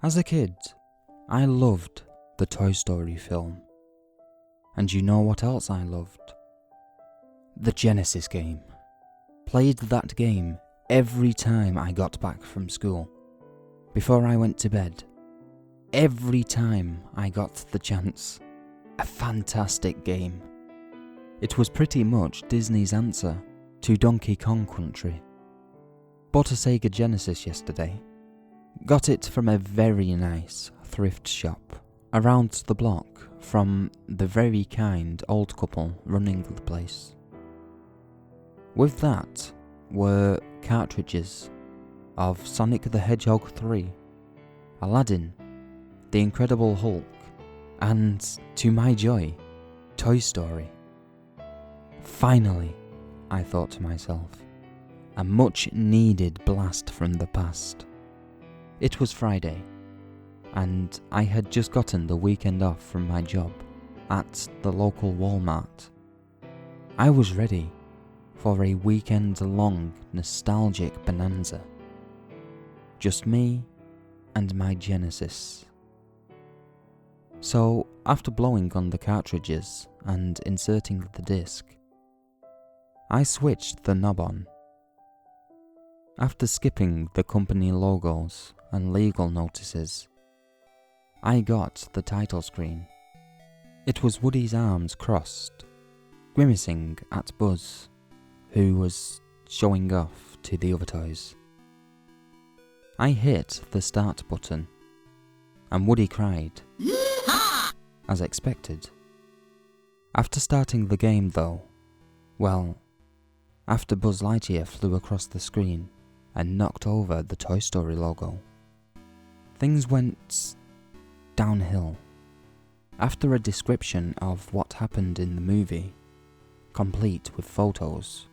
As a kid, I loved the Toy Story film. And you know what else I loved? The Genesis game. Played that game every time I got back from school, before I went to bed. Every time I got the chance. A fantastic game. It was pretty much Disney's answer to Donkey Kong Country. Bought a Sega Genesis yesterday. Got it from a very nice thrift shop around the block from the very kind old couple running the place. With that were cartridges of Sonic the Hedgehog 3, Aladdin, The Incredible Hulk, and, to my joy, Toy Story. Finally, I thought to myself, a much needed blast from the past. It was Friday, and I had just gotten the weekend off from my job at the local Walmart. I was ready for a weekend-long nostalgic bonanza. Just me and my Genesis. So, after blowing on the cartridges and inserting the disc, I switched the knob on. After skipping the company logos and legal notices, I got the title screen. It was Woody's arms crossed, grimacing at Buzz, who was showing off to the other toys. I hit the start button, and Woody cried, as expected. After starting the game though, well, after Buzz Lightyear flew across the screen and knocked over the Toy Story logo, things went downhill. After a description of what happened in the movie, complete with photos,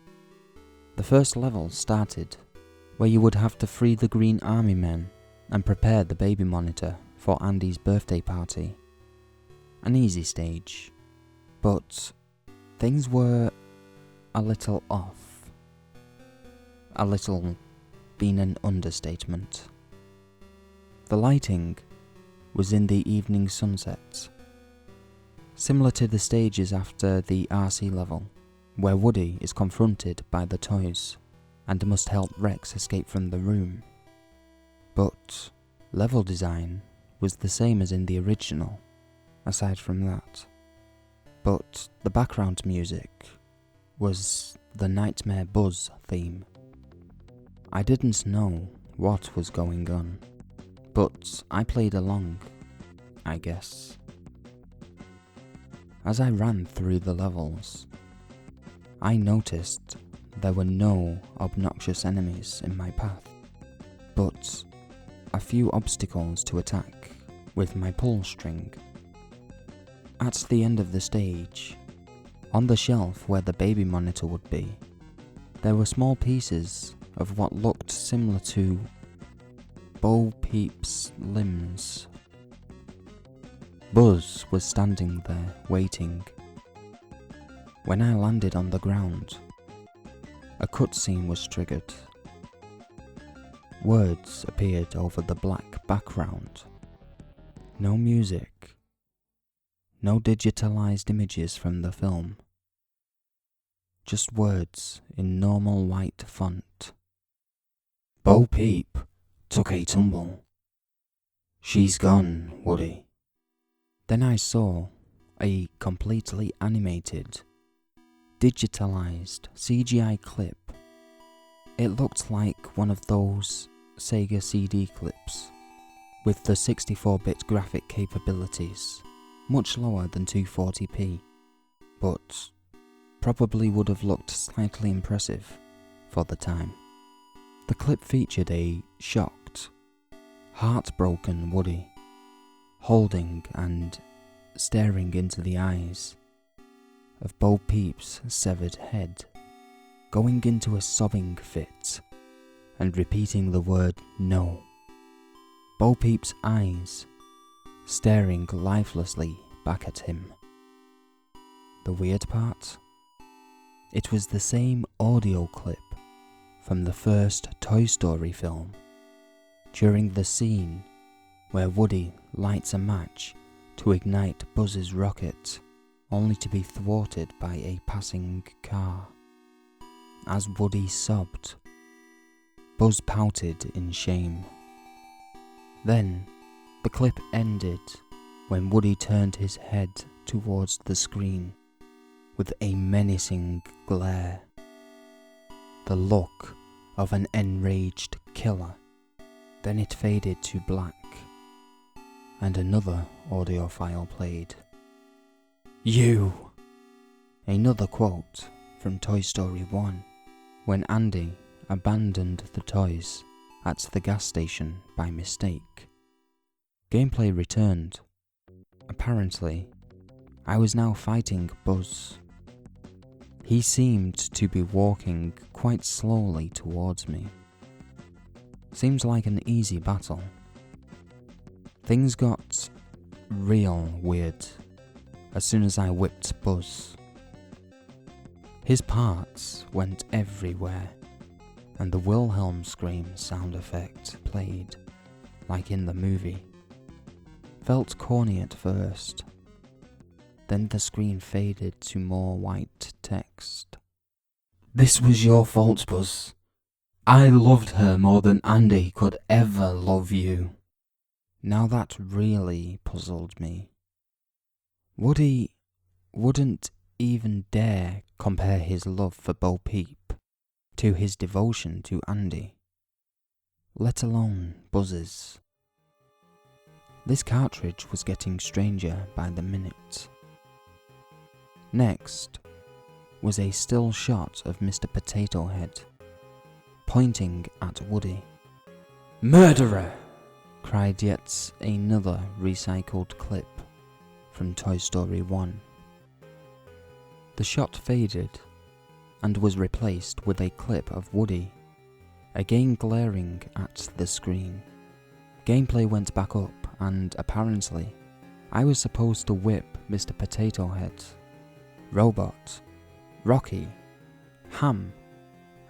the first level started, where you would have to free the Green Army men and prepare the baby monitor for Andy's birthday party. An easy stage, but things were a little off. A little being an understatement. The lighting was in the evening sunset, similar to the stages after the RC level, where Woody is confronted by the toys and must help Rex escape from the room. But level design was the same as in the original, aside from that. But the background music was the Nightmare Buzz theme. I didn't know what was going on, but I played along, I guess. As I ran through the levels, I noticed there were no obnoxious enemies in my path, but a few obstacles to attack with my pull string. At the end of the stage, on the shelf where the baby monitor would be, there were small pieces of what looked similar to Bo Peep's limbs. Buzz was standing there, waiting. When I landed on the ground, a cutscene was triggered. Words appeared over the black background. No music. No digitalized images from the film. Just words in normal white font. Bo Peep took a tumble. She's gone, Woody. Then I saw a completely animated, digitalized CGI clip. It looked like one of those Sega CD clips with the 64-bit graphic capabilities, much lower than 240p, but probably would have looked slightly impressive for the time. The clip featured a shocked, heartbroken Woody, holding and staring into the eyes of Bo Peep's severed head, going into a sobbing fit and repeating the word no. Bo Peep's eyes staring lifelessly back at him. The weird part? It was the same audio clip from the first Toy Story film, during the scene where Woody lights a match to ignite Buzz's rocket, only to be thwarted by a passing car. As Woody sobbed, Buzz pouted in shame. Then, the clip ended when Woody turned his head towards the screen with a menacing glare, the look of an enraged killer. Then it faded to black, and another audio file played. You! Another quote from Toy Story 1, when Andy abandoned the toys at the gas station by mistake. Gameplay returned. Apparently, I was now fighting Buzz. He seemed to be walking quite slowly towards me. Seems like an easy battle. Things got real weird as soon as I whipped Buzz. His parts went everywhere, and the Wilhelm scream sound effect played, like in the movie. Felt corny at first. Then the screen faded to more white text. This was your fault, Buzz. I loved her more than Andy could ever love you. Now that really puzzled me. Woody wouldn't even dare compare his love for Bo Peep to his devotion to Andy, let alone Buzz's. This cartridge was getting stranger by the minute. Next was a still shot of Mr. Potato Head, pointing at Woody. Murderer! Cried yet another recycled clip from Toy Story 1. The shot faded and was replaced with a clip of Woody, again glaring at the screen. Gameplay went back up, and apparently I was supposed to whip Mr. Potato Head, Robot, Rocky, Ham,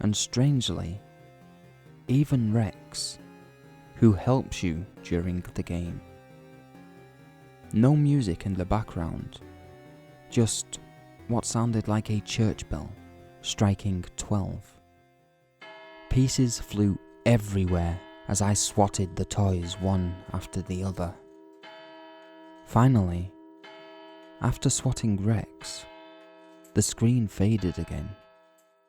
and strangely, even Rex, who helps you during the game. No music in the background, just what sounded like a church bell striking 12. Pieces flew everywhere as I swatted the toys one after the other. Finally, after swatting Rex, the screen faded again.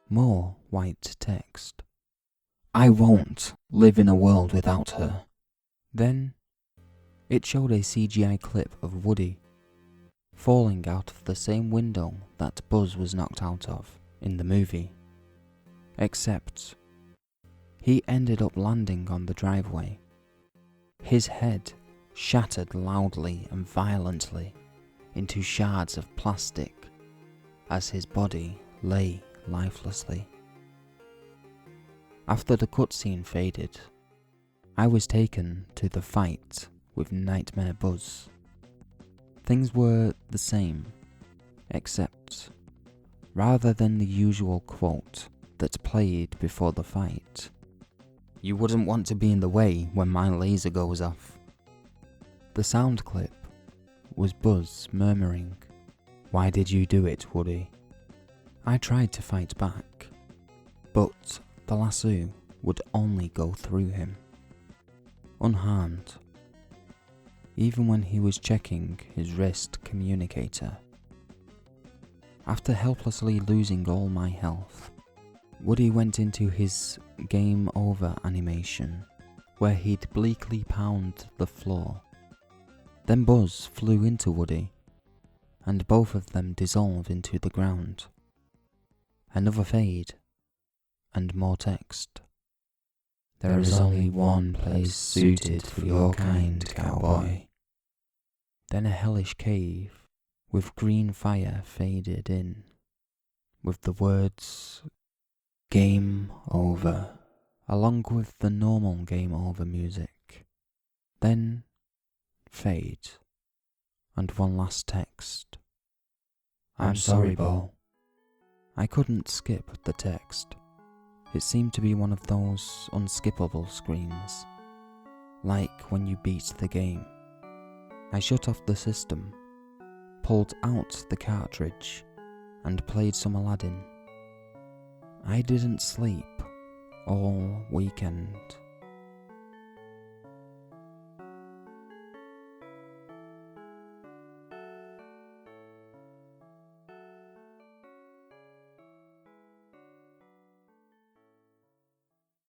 More white text. I won't live in a world without her. Then, it showed a CGI clip of Woody falling out of the same window that Buzz was knocked out of in the movie. Except, he ended up landing on the driveway. His head shattered loudly and violently into shards of plastic as his body lay lifelessly. After the cutscene faded, I was taken to the fight with Nightmare Buzz. Things were the same, except rather than the usual quote that played before the fight, "You wouldn't want to be in the way when my laser goes off." The sound clip was Buzz murmuring, "Why did you do it, Woody?" I tried to fight back, but the lasso would only go through him, unharmed, even when he was checking his wrist communicator. After helplessly losing all my health, Woody went into his game over animation, where he'd bleakly pound the floor. Then Buzz flew into Woody, and both of them dissolved into the ground. Another fade, and more text. There is only one place suited for your kind, cowboy. Then a hellish cave with green fire faded in, with the words "Game Over," along with the normal Game Over music. Then fade, and one last text. I'm sorry, Bo. I couldn't skip the text. It seemed to be one of those unskippable screens. like when you beat the game. I shut off the system, pulled out the cartridge, and played some Aladdin. I didn't sleep all weekend.